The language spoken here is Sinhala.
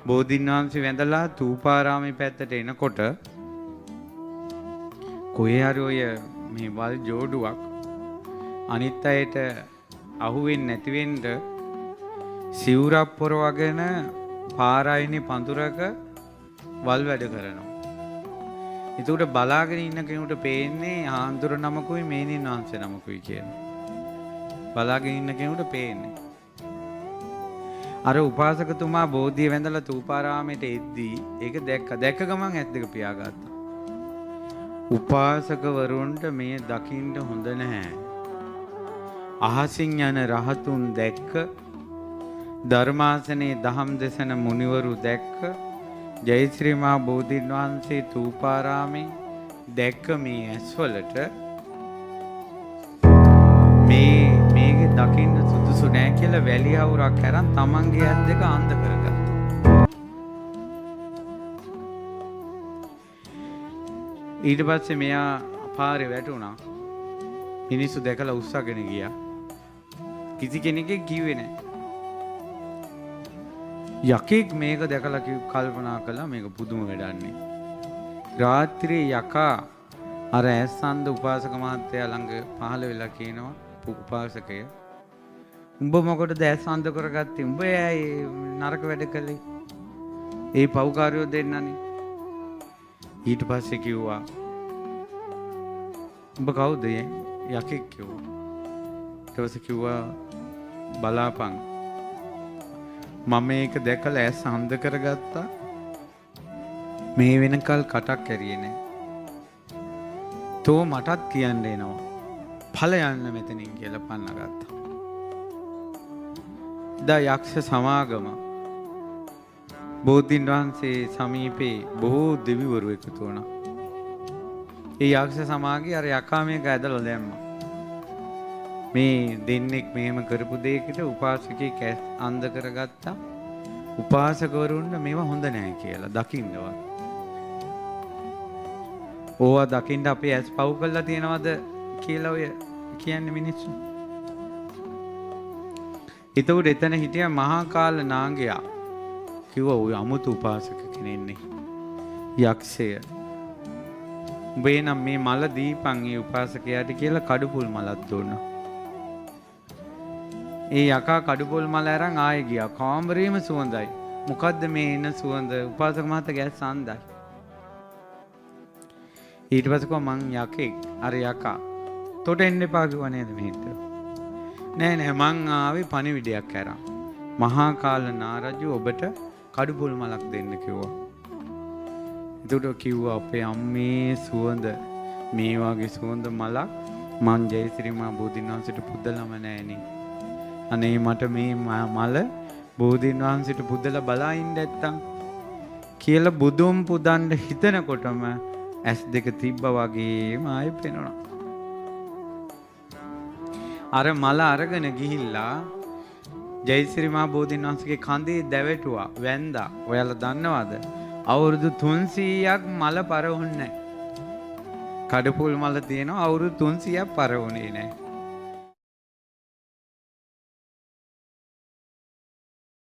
බෝධීන් වහන්සේ වැඳලා තූපාරාමේ පැත්තට එනකොට කොහේ හරි ඔය මේ වල් ජෝඩුවක් අනිත් අයට අහුවෙන්නේ නැති වෙන්න සිවුරක් පොරවගෙන පාරායිනේ පඳුරක වල් වැඩ කරනවා. ඒකට බලාගෙන ඉන්න කෙනෙකුට පේන්නේ ආන්දුර නමකුයි මේනින් වහන්සේ නමකුයි කියලා. බලාගෙන ඉන්න කෙනෙකුට පේන්නේ. අර උපාසකතුමා බෝධිය වැඳලා තූපාරාමයට එද්දී ඒක දැක්ක ගමන් ඇස් දෙක පියාගත්තා. උපාසකවරුන්ට මේ දකින්න හොඳ නැහැ. අහසින් යන රහතුන් දැක්ක, ධර්මාසනේ දහම් දෙසන මුනිවරු දැක්ක, ජයශ්‍රී මහා බෝධීන් වහන්සේ තූපාරාමේ දැක්ක මේ ඇස්වලට මේක දකින්න සුදුසු නෑ කියලා වැලි අවුරක් අරන් තමන්ගේ ඇස් දෙක අන්ධ කරගත්තා. ඊට පස්සේ මෙයා පාරේ වැටුණා. මිනිස්සු දැකලා උස්සගෙන ගියා. කිසි කෙනෙක් කිව්වේ නෑ. යකෙක් මේක දැකලා කල්පනා කළා මේක පුදුම වැඩන්නේ. රාත්‍රියේ යකා අර ඇස්සන්ද උපාසක මහත්තයා ළඟ පහළ වෙලා කියනවා උපාසකය උඹ මොකටද ඇස්සන්ද කරගත්තේ? උඹ ඇයි නරක වැඩ කළේ? ඒ පව්කාරයෝ දෙන්නනේ. ඊට පස්සේ කිව්වා උඹ කවුද? යකෙක් කිව්වා. ඊට පස්සේ කිව්වා බලාපන් මම මේක දැකලා ඇස් අන්ධ කරගත්තා. මේ වෙනකල් කටක් ඇරියේ නෑ. තෝ මටත් කියන්න එනවා. ඵල යන්න මෙතනින් කියලා පන්නගත්තා. දා යක්ෂ සමාගම බෝධීන් වහන්සේ සමීපේ බොහෝ දෙවිවරු එකතු වුණා. ඒ යක්ෂ සමාගයේ අර යකා මේක ඇදලා දැම්මා. මේ දෙන්නෙක් මෙහෙම කරපු දෙයකට උපාසකෙක් ඇස් අන්ධ කරගත්තා. උපාසකවරුන්ට මේවා හොඳ නැහැ කියලා දකින්නවත්. ඕවා දකින්න අපේ ඇස් පව් කරලා තියනවද කියලා ඔය කියන්නේ මිනිස්සු. එතකොට එතන හිටිය මහා කාල නාගයා කිව්වා ඔය අමුතු උපාසක කෙනෙන්නේ යක්ෂය. උඹේ නම් මේ මල දීපන් ඒ උපාසකයාට කියලා කඩුපුල් මලක් දුන්නා. ඒ යකා කඩුපොල් මල අරන් ආයෙ ගියා. කාමරේම සුවඳයි. මොකද්ද මේ එන සුවඳ? උපාසක මහත්තයා ගැස් සඳයි. ඊට පස්සේ කොහොම මං යකෙක් අර යකා තොට එන්න එපා කිව්වා නේද මෙහෙට? නෑ මං ආවේ පණිවිඩයක් අරන්. මහා කාල නාරජු ඔබට කඩුපොල් මලක් දෙන්න කිව්වා. ඒකට කිව්වා අපේ අම්මේ සුවඳ මේ වගේ සුවඳ මලක් මං ජයශ්‍රී මහා බෝධීන් වහන්සේට පුදලම නෑනේ. අනේ මට මේ මල බෝධීන් වහන්සේට පුදලා බලා ඉන්න නැත්තම් කියලා බුදුන් පුදන්න හිතනකොටම ඇස් දෙක තිබ්බා වගේම ආයෙ පේනවා. අර මල අරගෙන ගිහිල්ලා ජයශ්‍රී මහා බෝධීන් වහන්සේගේ කඳේ දැවටුවා වැන්දා. ඔයාලා දන්නවද? අවුරුදු 300ක් මල පරවුන්නේ නැහැ. කඩපුල් මල තියෙනවා අවුරුදු 300ක් පරවුනේ නැහැ.